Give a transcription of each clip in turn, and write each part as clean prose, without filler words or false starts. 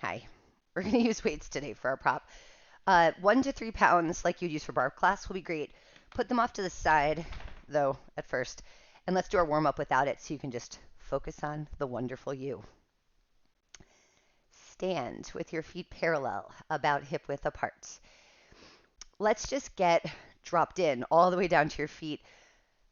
Hi. We're going to use weights today for our prop. 1 to 3 pounds, like you'd use for barb class, will be great. Put them off to the side, though, at first. And let's do our warm up without it so you can just focus on the wonderful you. Stand with your feet parallel, about hip width apart. Let's just get dropped in all the way down to your feet.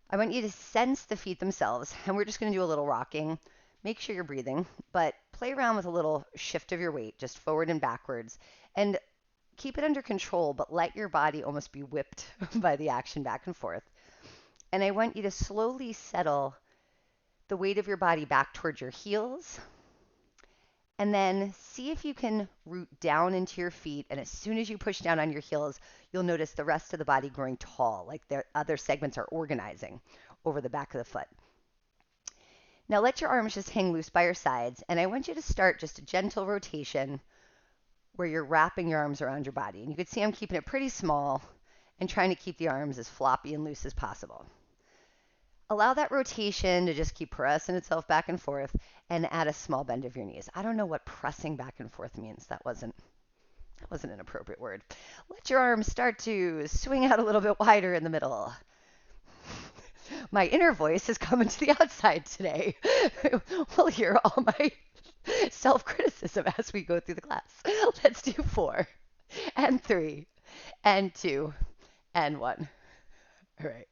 I want you to sense the feet themselves, and we're just going to do a little rocking. Make sure you're breathing, but play around with a little shift of your weight, just forward and backwards. And keep it under control, but let your body almost be whipped by the action back and forth. And I want you to slowly settle the weight of your body back towards your heels. And then see if you can root down into your feet. And as soon as you push down on your heels, you'll notice the rest of the body growing tall, like the other segments are organizing over the back of the foot. Now let your arms just hang loose by your sides. And I want you to start just a gentle rotation where you're wrapping your arms around your body. And you can see I'm keeping it pretty small and trying to keep the arms as floppy and loose as possible. Allow that rotation to just keep pressing itself back and forth and add a small bend of your knees. I don't know what pressing back and forth means. That wasn't an appropriate word. Let your arms start to swing out a little bit wider in the middle. My inner voice is coming to the outside today. We'll hear all my self-criticism as we go through the class. Let's do 4 and 3 and 2 and 1. All right.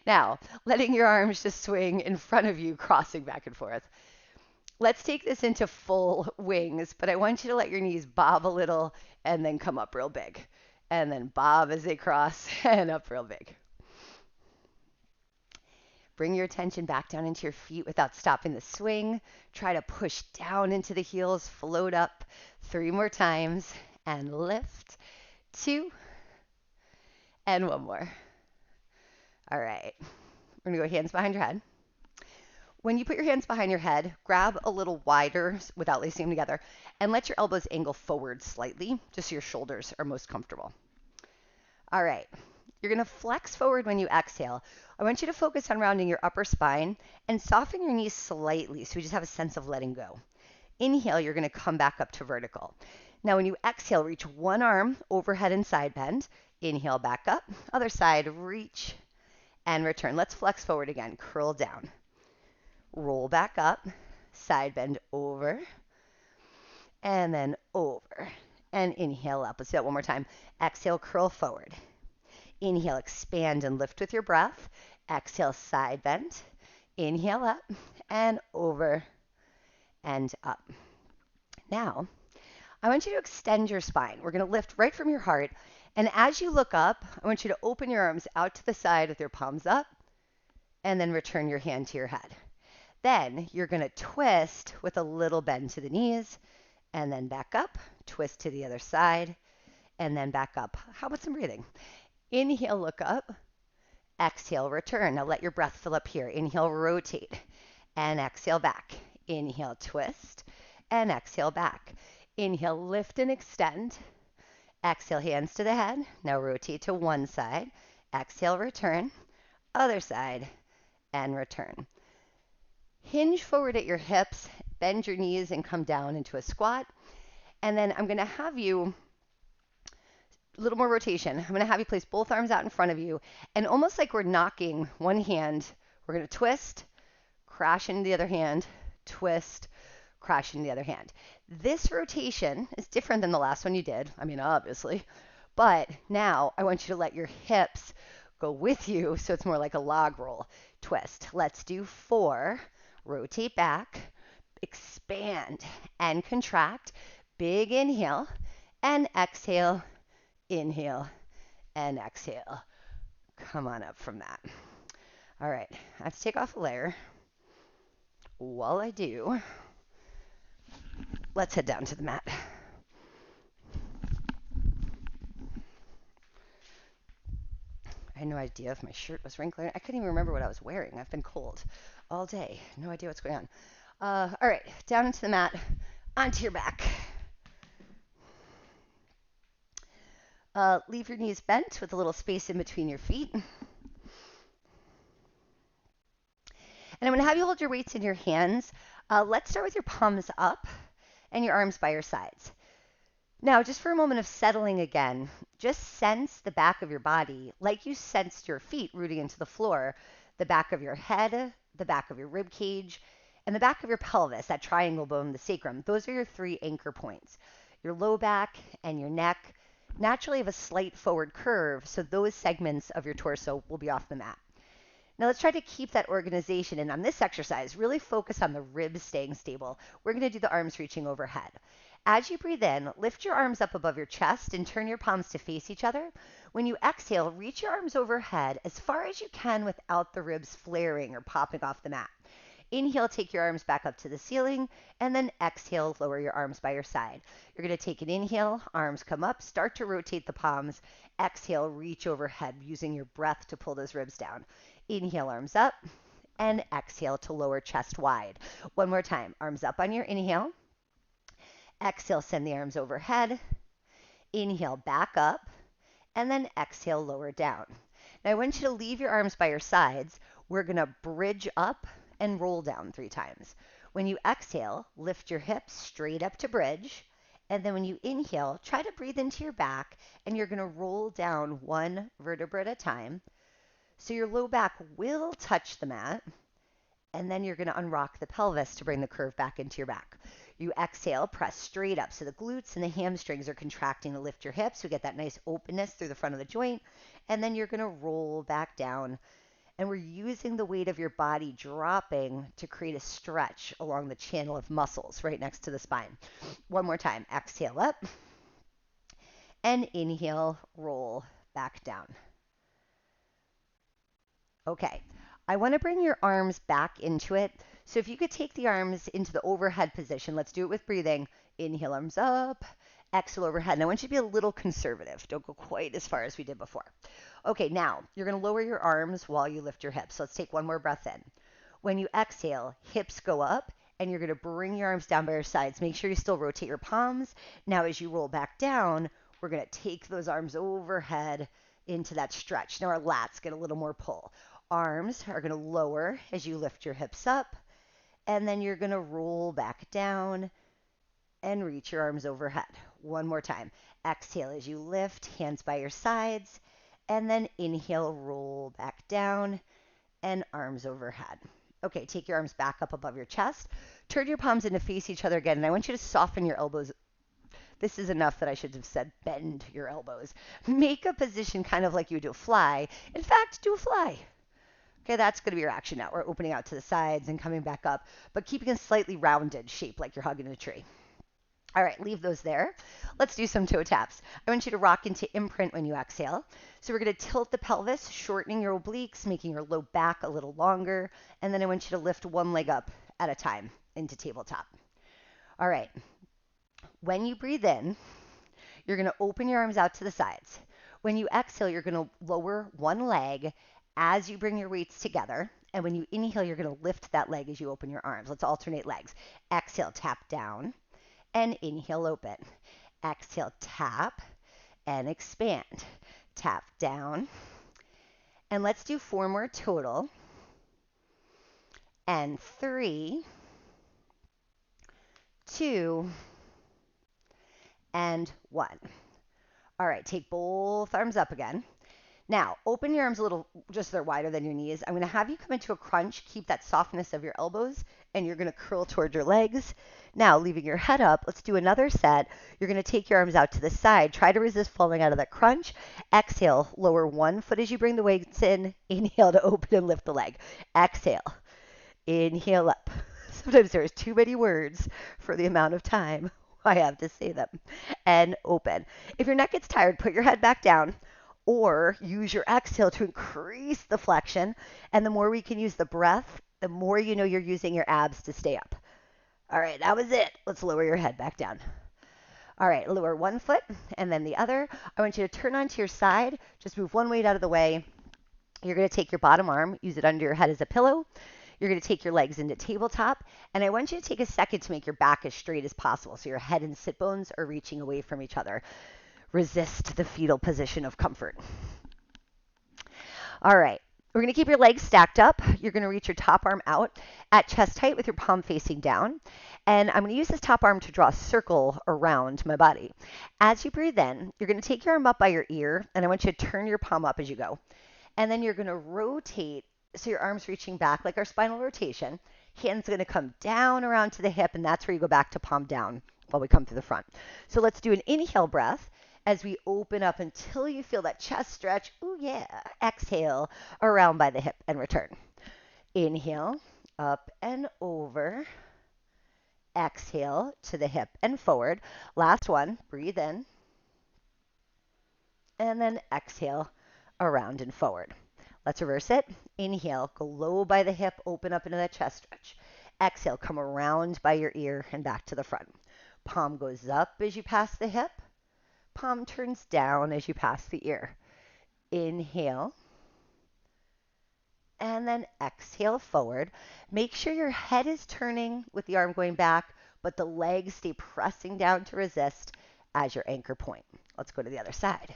Now, letting your arms just swing in front of you, crossing back and forth. Let's take this into full wings, but I want you to let your knees bob a little and then come up real big. And then bob as they cross and up real big. Bring your attention back down into your feet without stopping the swing. Try to push down into the heels, float up 3 more times, and lift. 2, and 1 more. All right. We're going to go hands behind your head. When you put your hands behind your head, grab a little wider without lacing them together, and let your elbows angle forward slightly, just so your shoulders are most comfortable. All right. You're going to flex forward when you exhale. I want you to focus on rounding your upper spine and soften your knees slightly so we just have a sense of letting go. Inhale, you're going to come back up to vertical. Now, when you exhale, reach one arm overhead and side bend. Inhale, back up. Other side, reach and return. Let's flex forward again. Curl down. Roll back up. Side bend over. And then over. And inhale up. Let's do that one more time. Exhale, curl forward. Inhale, expand and lift with your breath. Exhale, side bend. Inhale up and over and up. Now, I want you to extend your spine. We're going to lift right from your heart. And as you look up, I want you to open your arms out to the side with your palms up and then return your hand to your head. Then you're going to twist with a little bend to the knees and then back up, twist to the other side, and then back up. How about some breathing? Inhale, look up. Exhale, return. Now let your breath fill up here. Inhale, rotate. And exhale back. Inhale, twist. And exhale back. Inhale, lift and extend. Exhale, hands to the head. Now rotate to one side. Exhale, return. Other side. And return. Hinge forward at your hips. Bend your knees and come down into a squat. And then I'm going to have you a little more rotation. I'm going to have you place both arms out in front of you, and almost like we're knocking one hand, we're going to twist, crash into the other hand, twist, crash into the other hand. This rotation is different than the last one you did. I mean, obviously, but now I want you to let your hips go with you, so it's more like a log roll twist. Let's do 4. Rotate back, expand and contract. Big inhale and exhale. Inhale and exhale. Come on up from that. All right, I have to take off a layer. While I do, let's head down to the mat. I had no idea if my shirt was wrinkling. I couldn't even remember what I was wearing. I've been cold all day. No idea what's going on. All right, down into the mat, onto your back. Leave your knees bent with a little space in between your feet. And I'm going to have you hold your weights in your hands. Let's start with your palms up and your arms by your sides. Now, just for a moment of settling again, just sense the back of your body like you sensed your feet rooting into the floor, the back of your head, the back of your rib cage, and the back of your pelvis, that triangle bone, the sacrum. Those are your 3 anchor points. Your low back and your neck naturally have a slight forward curve, so those segments of your torso will be off the mat. Now let's try to keep that organization, and on this exercise, really focus on the ribs staying stable. We're going to do the arms reaching overhead. As you breathe in, lift your arms up above your chest and turn your palms to face each other. When you exhale, reach your arms overhead as far as you can without the ribs flaring or popping off the mat. Inhale, take your arms back up to the ceiling, and then exhale, lower your arms by your side. You're going to take an inhale, arms come up, start to rotate the palms. Exhale, reach overhead using your breath to pull those ribs down. Inhale, arms up, and exhale to lower chest wide. One more time, arms up on your inhale. Exhale, send the arms overhead. Inhale, back up, and then exhale, lower down. Now I want you to leave your arms by your sides. We're going to bridge up and roll down 3 times. When you exhale, lift your hips straight up to bridge. And then when you inhale, try to breathe into your back, and you're going to roll down 1 vertebra at a time. So your low back will touch the mat, and then you're going to unrock the pelvis to bring the curve back into your back. You exhale, press straight up. So the glutes and the hamstrings are contracting to lift your hips. We get that nice openness through the front of the joint. And then you're going to roll back down. And we're using the weight of your body dropping to create a stretch along the channel of muscles right next to the spine. One more time. Exhale up. And inhale, roll back down. Okay. I want to bring your arms back into it. So if you could take the arms into the overhead position, let's do it with breathing. Inhale, arms up, exhale, overhead. And I want you to be a little conservative. Don't go quite as far as we did before. Okay, now you're going to lower your arms while you lift your hips. So let's take one more breath in. When you exhale, hips go up, and you're going to bring your arms down by your sides. Make sure you still rotate your palms. Now as you roll back down, we're going to take those arms overhead into that stretch. Now our lats get a little more pull. Arms are going to lower as you lift your hips up, and then you're going to roll back down and reach your arms overhead. One more time. Exhale as you lift, hands by your sides, and then inhale, roll back down, and arms overhead. Okay, take your arms back up above your chest. Turn your palms in to face each other again, and I want you to soften your elbows. This is enough that I should have said bend your elbows. Make a position kind of like you do a fly. In fact, do a fly. Okay, that's going to be your action now. We're opening out to the sides and coming back up, but keeping a slightly rounded shape like you're hugging a tree. All right, leave those there. Let's do some toe taps. I want you to rock into imprint when you exhale. So we're going to tilt the pelvis, shortening your obliques, making your low back a little longer, and then I want you to lift one leg up at a time into tabletop. All right, when you breathe in, you're going to open your arms out to the sides. When you exhale, you're going to lower one leg as you bring your weights together. And when you inhale, you're going to lift that leg as you open your arms. Let's alternate legs. Exhale, tap down, and inhale, open. Exhale, tap, and expand. Tap down. And let's do 4 more total. And 3, 2, and 1. All right, take both arms up again. Now, open your arms a little, just so they're wider than your knees. I'm going to have you come into a crunch. Keep that softness of your elbows, and you're going to curl toward your legs. Now, leaving your head up, let's do another set. You're going to take your arms out to the side. Try to resist falling out of that crunch. Exhale, lower one foot as you bring the weights in. Inhale to open and lift the leg. Exhale, inhale up. Sometimes there's too many words for the amount of time I have to say them. And open. If your neck gets tired, put your head back down. Or use your exhale to increase the flexion. And the more we can use the breath, the more you know you're using your abs to stay up. All right, that was it. Let's lower your head back down. All right, lower one foot and then the other. I want you to turn onto your side. Just move one weight out of the way. You're going to take your bottom arm, use it under your head as a pillow. You're going to take your legs into tabletop. And I want you to take a second to make your back as straight as possible. So your head and sit bones are reaching away from each other. Resist the fetal position of comfort. All right, we're going to keep your legs stacked up. you're going to reach your top arm out at chest height with your palm facing down. And I'm going to use this top arm to draw a circle around my body. As you breathe in, you're going to take your arm up by your ear, and I want you to turn your palm up as you go. And then you're going to rotate, so your arm's reaching back like our spinal rotation. Hands going to come down around to the hip, and that's where you go back to palm down while we come through the front. So let's do an inhale breath as we open up until you feel that chest stretch. Ooh, yeah. Exhale around by the hip and return. Inhale, up and over. Exhale to the hip and forward. Last one, breathe in. And then exhale around and forward. Let's reverse it. Inhale, go low by the hip, open up into that chest stretch. Exhale, come around by your ear and back to the front. Palm goes up as you pass the hip. Palm turns down as you pass the ear. Inhale. And then exhale forward. Make sure your head is turning with the arm going back, but the legs stay pressing down to resist as your anchor point. Let's go to the other side.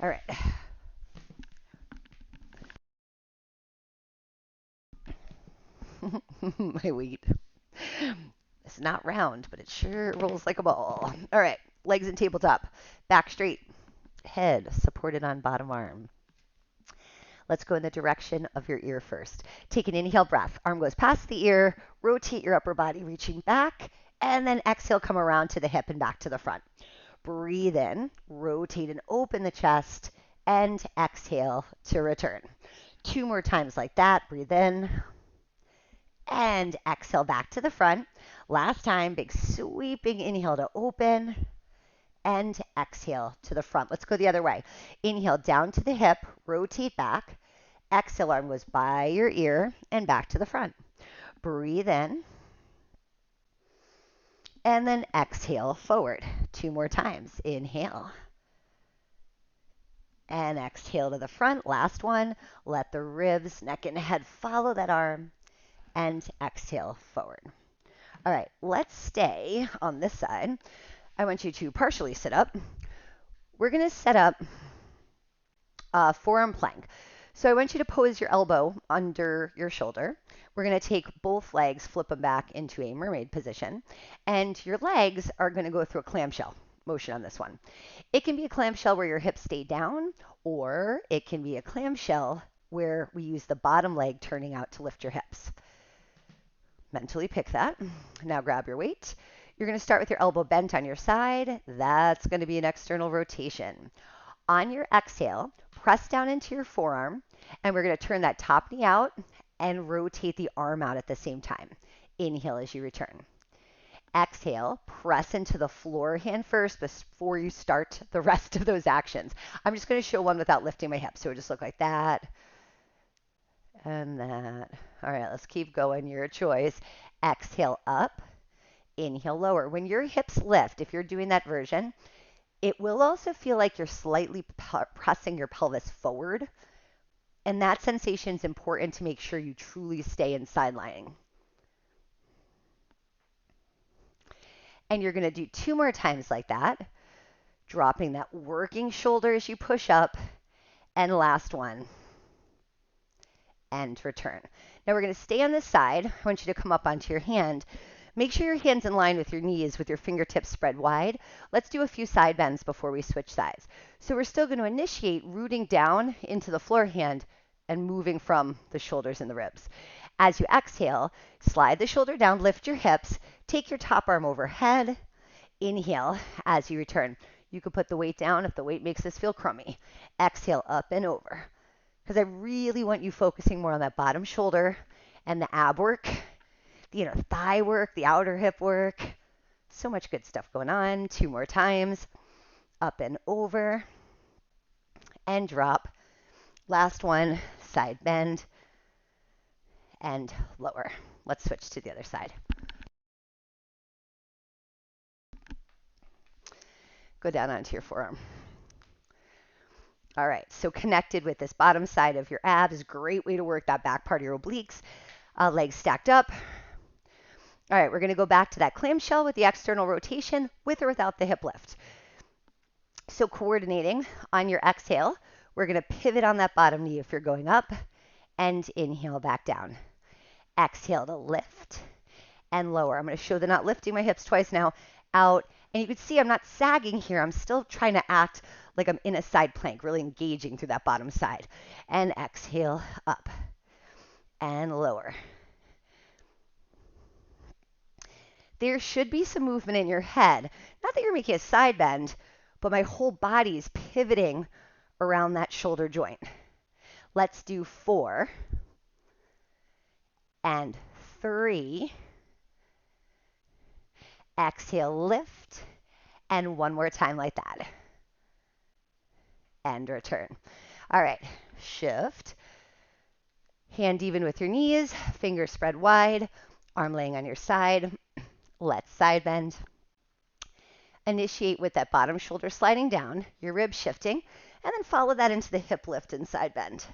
All right. My weight. It's not round, but it sure rolls like a ball. All right. Legs in tabletop. Back straight. Head supported on bottom arm. Let's go in the direction of your ear first. Take an inhale breath. Arm goes past the ear. Rotate your upper body, reaching back. And then exhale, come around to the hip and back to the front. Breathe in. Rotate and open the chest. And exhale to return. 2 more times like that. Breathe in. And exhale back to the front. Last time, big sweeping inhale to open. And exhale to the front. Let's go the other way. Inhale down to the hip, rotate back. Exhale, arm goes by your ear and back to the front. Breathe in. And then exhale forward. 2 more times. Inhale. And exhale to the front. Last one. Let the ribs, neck, and head follow that arm. And exhale forward. All right, let's stay on this side. I want you to partially sit up. We're going to set up a forearm plank. So I want you to pose your elbow under your shoulder. We're going to take both legs, flip them back into a mermaid position, and your legs are going to go through a clamshell motion on this one. It can be a clamshell where your hips stay down, or it can be a clamshell where we use the bottom leg turning out to lift your hips. Mentally pick that. Now grab your weight. You're going to start with your elbow bent on your side. That's going to be an external rotation. On your exhale, press down into your forearm, and we're going to turn that top knee out and rotate the arm out at the same time. Inhale as you return. Exhale, press into the floor hand first before you start the rest of those actions. I'm just going to show one without lifting my hips, so it just look like that and that. All right, let's keep going. Your choice. Exhale up. Inhale lower. When your hips lift, if you're doing that version, it will also feel like you're slightly pressing your pelvis forward. And that sensation is important to make sure you truly stay in side lying. And you're going to do 2 more times like that, dropping that working shoulder as you push up. And last one. And return. Now we're going to stay on this side. I want you to come up onto your hand. Make sure your hand's in line with your knees with your fingertips spread wide. Let's do a few side bends before we switch sides. So we're still going to initiate rooting down into the floor hand and moving from the shoulders and the ribs. As you exhale, slide the shoulder down, lift your hips, take your top arm overhead. Inhale as you return. You can put the weight down if the weight makes this feel crummy. Exhale up and over. Because I really want you focusing more on that bottom shoulder and the ab work, thigh work, the outer hip work. So much good stuff going on. 2 more times. Up and over. And drop. Last one, side bend. And lower. Let's switch to the other side. Go down onto your forearm. All right, so connected with this bottom side of your abs, great way to work that back part of your obliques. Legs stacked up. All right, we're going to go back to that clamshell with the external rotation, with or without the hip lift. So coordinating on your exhale, We're going to pivot on that bottom knee if you're going up, and inhale back down. Exhale to lift and lower. I'm going to show the not lifting my hips twice now. Out. And you can see I'm not sagging here. I'm still trying to act like I'm in a side plank, really engaging through that bottom side. And exhale up and lower. There should be some movement in your head. Not that you're making a side bend, but my whole body's pivoting around that shoulder joint. Let's do 4 and 3. Exhale, lift, and one more time like that. And return. All right, shift. Hand even with your knees, fingers spread wide, arm laying on your side. Let's side bend. Initiate with that bottom shoulder sliding down, your ribs shifting, and then follow that into the hip lift and side bend.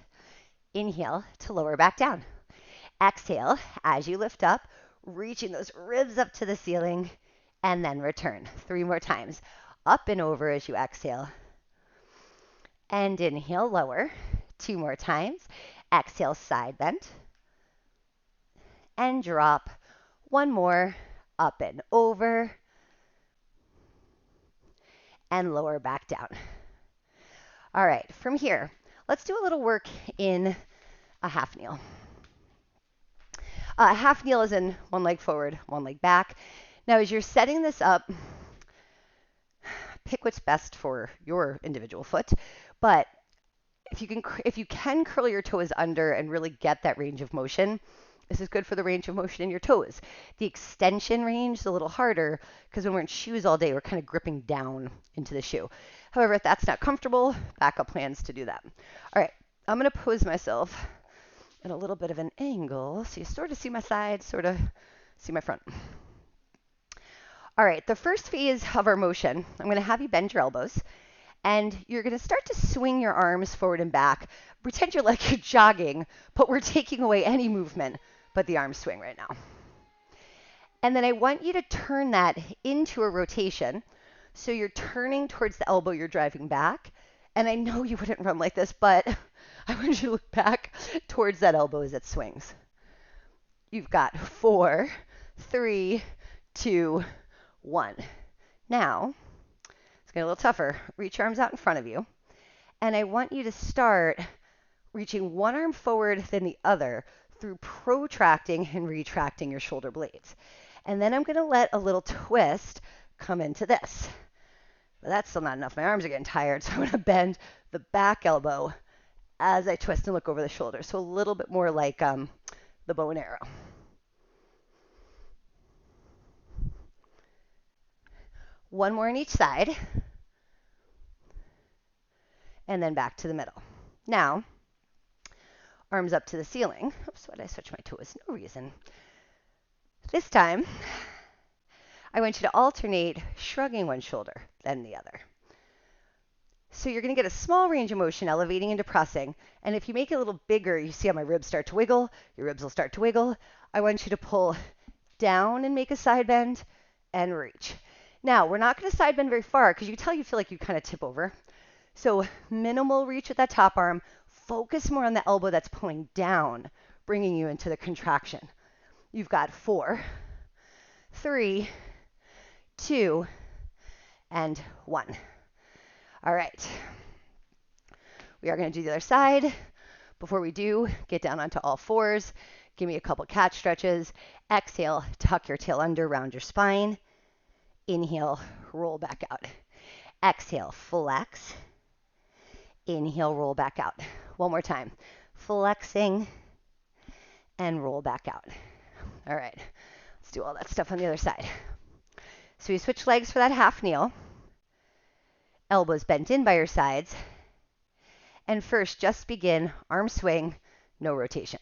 Inhale to lower back down. Exhale as you lift up, reaching those ribs up to the ceiling, and then return. 3 more times. Up and over as you exhale. And inhale, lower. 2 more times. Exhale, side bend. And drop. 1 more. Up and over. And lower back down. All right, from here, let's do a little work in a half kneel. Half kneel is in one leg forward, one leg back. Now, as you're setting this up, pick what's best for your individual foot, but if you can curl your toes under and really get that range of motion, this is good for the range of motion in your toes. The extension range is a little harder because when we're in shoes all day, we're kind of gripping down into the shoe. However, if that's not comfortable, backup plans to do that. All right, I'm going to pose myself at a little bit of an angle so you sort of see my side, sort of see my front. All right, the first phase of our motion, I'm going to have you bend your elbows, and you're going to start to swing your arms forward and back. Pretend you're like you're jogging, but we're taking away any movement but the arm swing right now. And then I want you to turn that into a rotation. So you're turning towards the elbow you're driving back. And I know you wouldn't run like this, but I want you to look back towards that elbow as it swings. You've got 4, 3, 2, 1. Now, it's getting a little tougher. Reach your arms out in front of you. And I want you to start reaching one arm forward, then the other, through protracting and retracting your shoulder blades. And then I'm going to let a little twist come into this. But that's still not enough. My arms are getting tired, so I'm going to bend the back elbow as I twist and look over the shoulder. So a little bit more like the bow and arrow. One more on each side. And then back to the middle. Now, arms up to the ceiling. Oops, why did I switch my toes? No reason. This time, I want you to alternate shrugging one shoulder, then the other. So you're going to get a small range of motion elevating into pressing. And if you make it a little bigger, you see how my ribs start to wiggle. Your ribs will start to wiggle. I want you to pull down and make a side bend and reach. Now, we're not going to side bend very far because you can tell you feel like you kind of tip over. So minimal reach with that top arm. Focus more on the elbow that's pulling down, bringing you into the contraction. You've got 4, 3, 2, and 1. All right. We are going to do the other side. Before we do, get down onto all fours. Give me a couple cat stretches. Exhale, tuck your tail under, round your spine. Inhale, roll back out. Exhale, flex. Inhale, roll back out. One more time. Flexing and roll back out. All right. Let's do all that stuff on the other side. So you switch legs for that half kneel. Elbows bent in by your sides. And first, just begin arm swing, no rotation.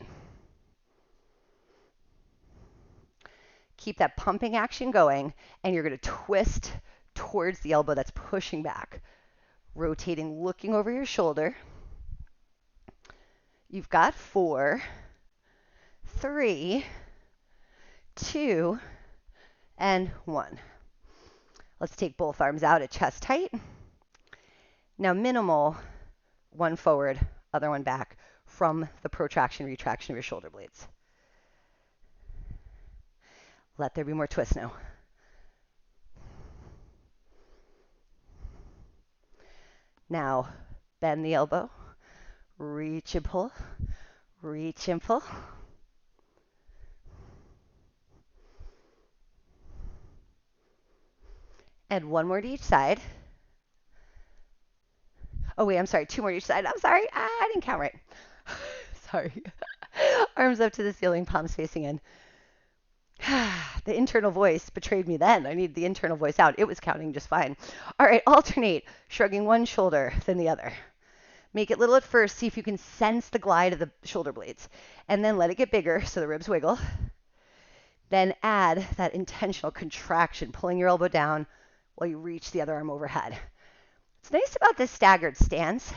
Keep that pumping action going, and you're going to twist towards the elbow that's pushing back. Rotating, looking over your shoulder. You've got 4, 3, 2, and 1. Let's take both arms out at chest height. Now minimal one forward, other one back from the protraction, retraction of your shoulder blades. Let there be more twist now. Now, bend the elbow, reach and pull, reach and pull. And one more to each side. Oh, wait, I'm sorry. Two more to each side. I'm sorry. I didn't count right. Sorry. Arms up to the ceiling, palms facing in. The internal voice betrayed me then. I need the internal voice out. It was counting just fine. All right, alternate, shrugging one shoulder, then the other. Make it little at first. See if you can sense the glide of the shoulder blades. And then let it get bigger so the ribs wiggle. Then add that intentional contraction, pulling your elbow down while you reach the other arm overhead. What's nice about this staggered stance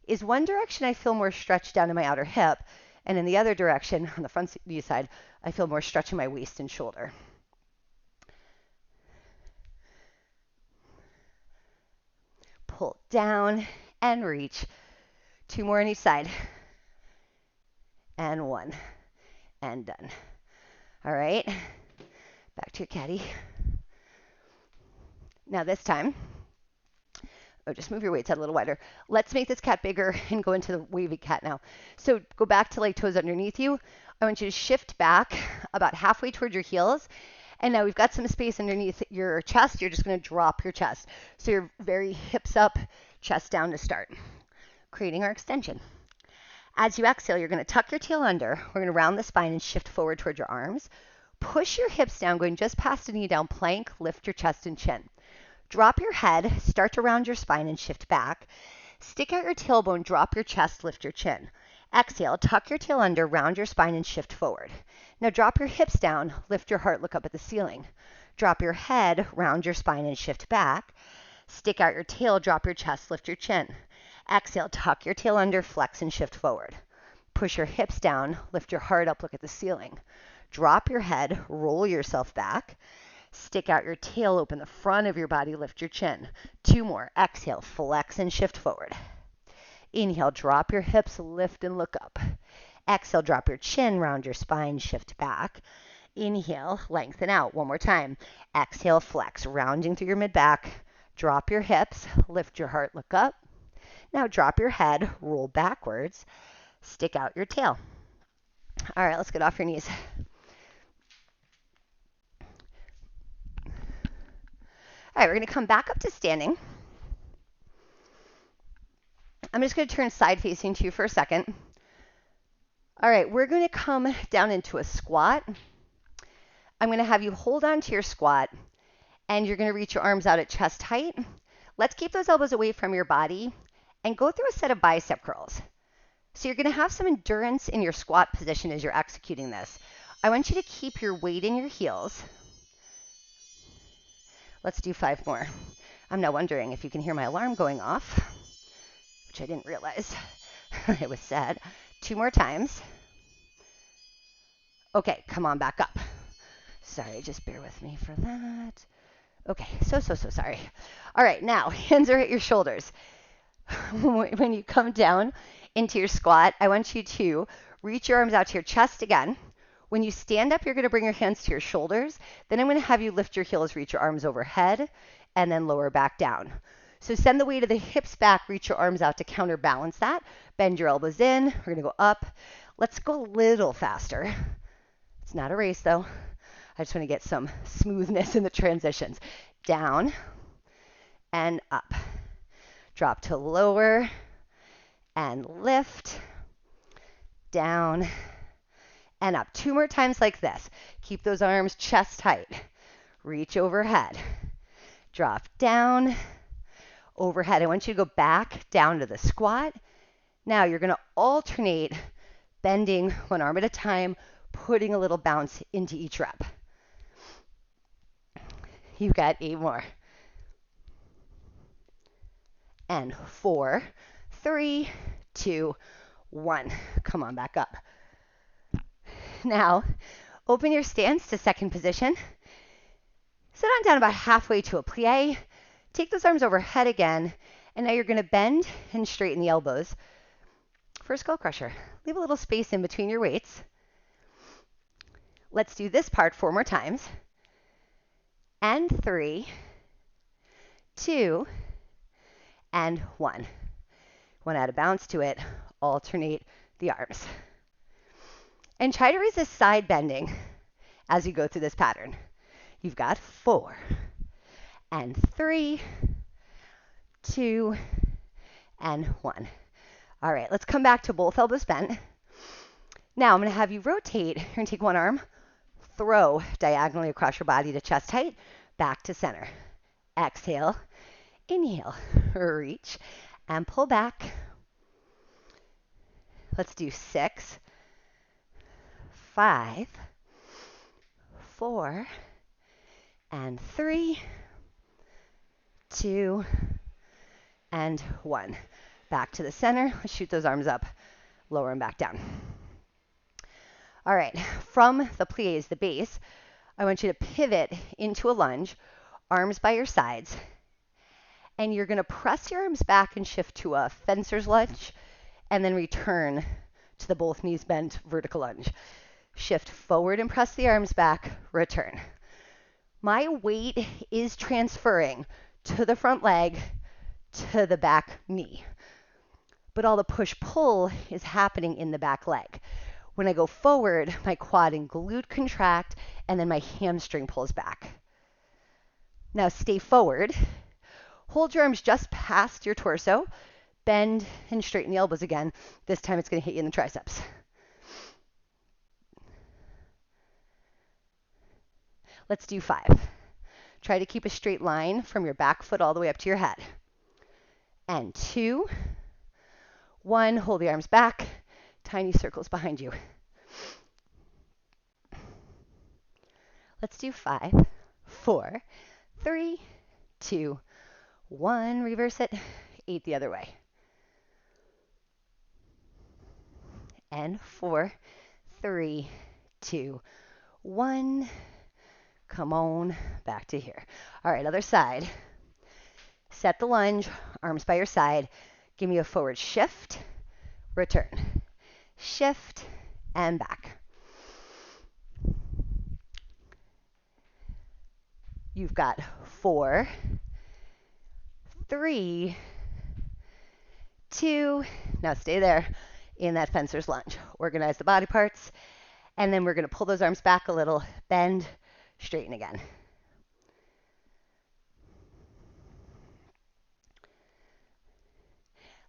is one direction I feel more stretch down in my outer hip, and in the other direction, on the front knee side, I feel more stretch in my waist and shoulder. Pull down and reach. Two more on each side. And one. And done. All right. Back to your caddy. Now this time, just move your weights out a little wider. Let's make this cat bigger and go into the wavy cat now. So go back to like toes underneath you. I want you to shift back about halfway towards your heels. And now we've got some space underneath your chest. You're just going to drop your chest. So you're very hips up, chest down to start, creating our extension. As you exhale, you're going to tuck your tail under. We're going to round the spine and shift forward towards your arms. Push your hips down, going just past the knee down plank. Lift your chest and chin. Drop your head, start to round your spine and shift back. Stick out your tailbone, drop your chest, lift your chin. Exhale, tuck your tail under, round your spine and shift forward. Now drop your hips down, lift your heart, look up at the ceiling. Drop your head, round your spine and shift back. Stick out your tail, drop your chest, lift your chin. Exhale, tuck your tail under, flex and shift forward. Push your hips down, lift your heart up, look at the ceiling. Drop your head, roll yourself back. Stick out your tail, open the front of your body, lift your chin. Two more. Exhale, flex and shift forward. Inhale, drop your hips, lift and look up. Exhale, drop your chin, round your spine, shift back. Inhale, lengthen out. One more time. Exhale, flex, rounding through your mid-back. Drop your hips, lift your heart, look up. Now drop your head, roll backwards. Stick out your tail. All right, let's get off your knees. All right, we're going to come back up to standing. I'm just going to turn side facing to you for a second. All right, we're going to come down into a squat. I'm going to have you hold on to your squat, and you're going to reach your arms out at chest height. Let's keep those elbows away from your body and go through a set of bicep curls. So you're going to have some endurance in your squat position as you're executing this. I want you to keep your weight in your heels. Let's do 5 more. I'm now wondering if you can hear my alarm going off, which I didn't realize it was set. 2 more times. Okay, come on back up. Sorry, just bear with me for that. Okay, so sorry. All right, now hands are at your shoulders. When you come down into your squat, I want you to reach your arms out to your chest again. When you stand up, you're going to bring your hands to your shoulders. Then I'm going to have you lift your heels, reach your arms overhead, and then lower back down. So send the weight of the hips back, reach your arms out to counterbalance that. Bend your elbows in. We're going to go up. Let's go a little faster. It's not a race, though. I just want to get some smoothness in the transitions. Down and up. Drop to lower and lift. Down and up. 2 more times like this. Keep those arms chest height. Reach overhead. Drop down, overhead. I want you to go back down to the squat. Now you're going to alternate bending one arm at a time, putting a little bounce into each rep. You've got 8 more. And 4, 3, 2, 1. Come on back up. Now, open your stance to second position. Sit on down about halfway to a plie. Take those arms overhead again And now you're going to bend and straighten the elbows for a skull crusher. Leave a little space in between your weights. Let's do this part 4 more times. And 3, 2, and 1. When out of bounds to it, alternate the arms. And try to resist side bending as you go through this pattern. You've got 4, and 3, 2, and 1. All right, let's come back to both elbows bent. Now I'm going to have you rotate. You're going to take one arm, throw diagonally across your body to chest height, back to center. Exhale, inhale, reach, and pull back. Let's do 6, 5, 4, and 3, 2, and 1. Back to the center. Let's shoot those arms up, lower them back down. All right, from the plies, the base, I want you to pivot into a lunge, arms by your sides, and you're going to press your arms back and shift to a fencer's lunge, and then return to the both knees bent vertical lunge. Shift forward and press the arms back, return. My weight is transferring to the front leg, to the back knee, but all the push-pull is happening in the back leg. When I go forward, my quad and glute contract, and then my hamstring pulls back. Now stay forward. Hold your arms just past your torso. Bend and straighten the elbows again. This time it's going to hit you in the triceps. Let's do 5. Try to keep a straight line from your back foot all the way up to your head. And 2, 1, hold the arms back. Tiny circles behind you. Let's do 5, 4, 3, 2, 1. Reverse it. 8 the other way. And 4, 3, 2, 1. Come on back to here. All right, other side. Set the lunge, arms by your side. Give me a forward shift, return. Shift, and back. You've got 4, 3, 2. Now stay there in that fencer's lunge. Organize the body parts, and then we're going to pull those arms back a little, bend, straighten again.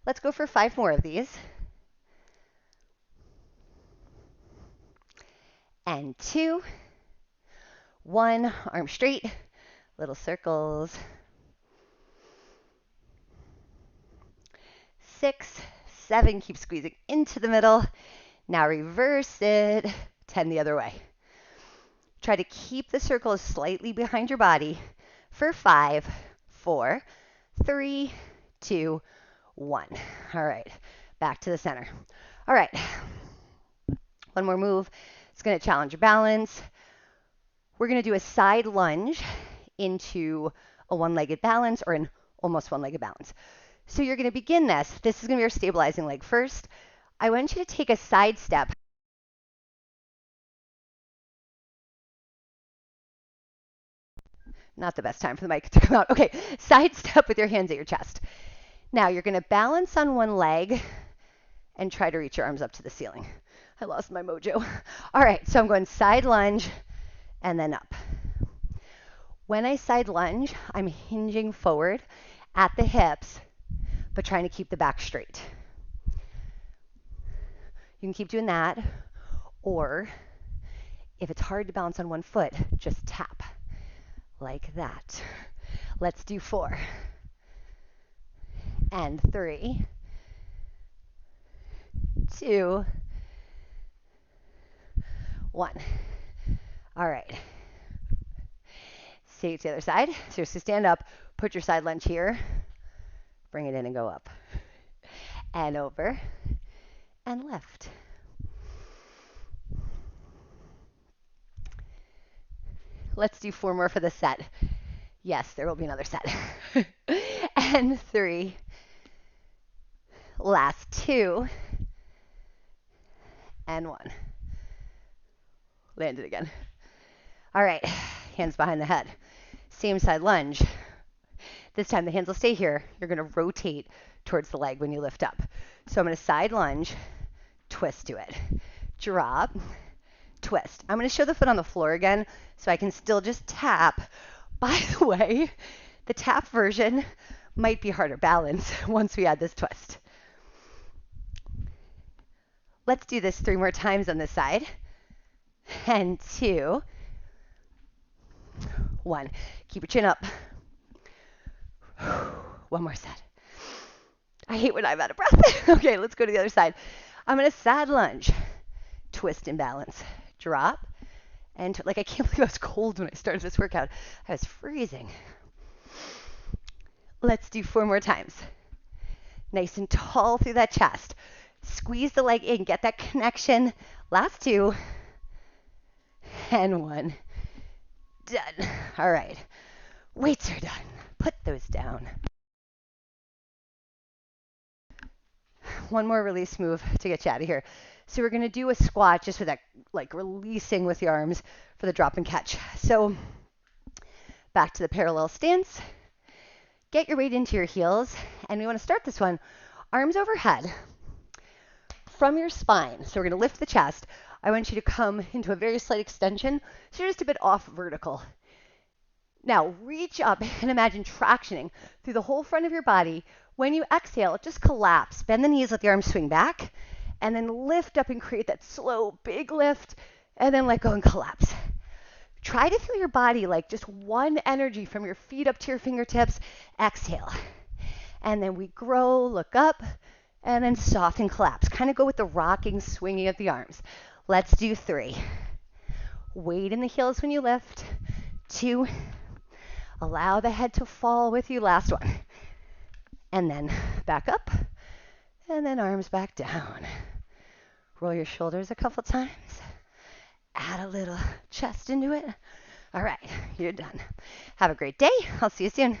Let's go for 5 more of these. And 2, 1, arm straight, little circles. 6, 7, keep squeezing into the middle. Now reverse it, 10 the other way. Try to keep the circles slightly behind your body for 5, 4, 3, 2, 1. All right, back to the center. All right, one more move. It's going to challenge your balance. We're going to do a side lunge into a one-legged balance or an almost one-legged balance. So you're going to begin this. This is going to be your stabilizing leg first. I want you to take a side step. Not the best time for the mic to come out. Okay, side step with your hands at your chest. Now you're going to balance on one leg and try to reach your arms up to the ceiling. I lost my mojo. All right, so I'm going side lunge and then up. When I side lunge, I'm hinging forward at the hips, but trying to keep the back straight. You can keep doing that, or if it's hard to balance on one foot, just tap like that. Let's do 4 and 3, 2, 1. All right. Stay to the other side. Seriously, stand up. Put your side lunge here. Bring it in and go up. And over. And left. Let's do 4 more for the set. Yes, there will be another set. And 3, Last 2. And 1. Landed again. All right, hands behind the head. Same side lunge. This time the hands will stay here. You're going to rotate towards the leg when you lift up. So I'm going to side lunge, twist to it. Drop, twist. I'm going to show the foot on the floor again so I can still just tap. By the way, the tap version might be harder balance once we add this twist. Let's do this 3 more times on this side. And 2, 1. Keep your chin up. 1 more set. I hate when I'm out of breath. Okay, let's go to the other side. I'm going to side lunge, twist and balance, drop, and like I can't believe I was cold when I started this workout. I was freezing. Let's do 4 more times. Nice and tall through that chest. Squeeze the leg in, get that connection. Last 2, and 1. Done. All right, weights are done. Put those down. One more release move to get you out of here. So we're going to do a squat just with that, like releasing with the arms for the drop and catch. So back to the parallel stance. Get your weight into your heels. And we want to start this one, arms overhead from your spine. So we're going to lift the chest. I want you to come into a very slight extension. So you're just a bit off vertical. Now reach up and imagine tractioning through the whole front of your body. When you exhale, just collapse. Bend the knees, let the arms swing back, and then lift up and create that slow, big lift, and then let go and collapse. Try to feel your body like just one energy from your feet up to your fingertips. Exhale. And then we grow, look up, and then soften, collapse. Kind of go with the rocking, swinging of the arms. Let's do 3. Weight in the heels when you lift. 2. Allow the head to fall with you. Last 1. And then back up, and then arms back down. Roll your shoulders a couple times. Add a little chest into it. All right, you're done. Have a great day. I'll see you soon.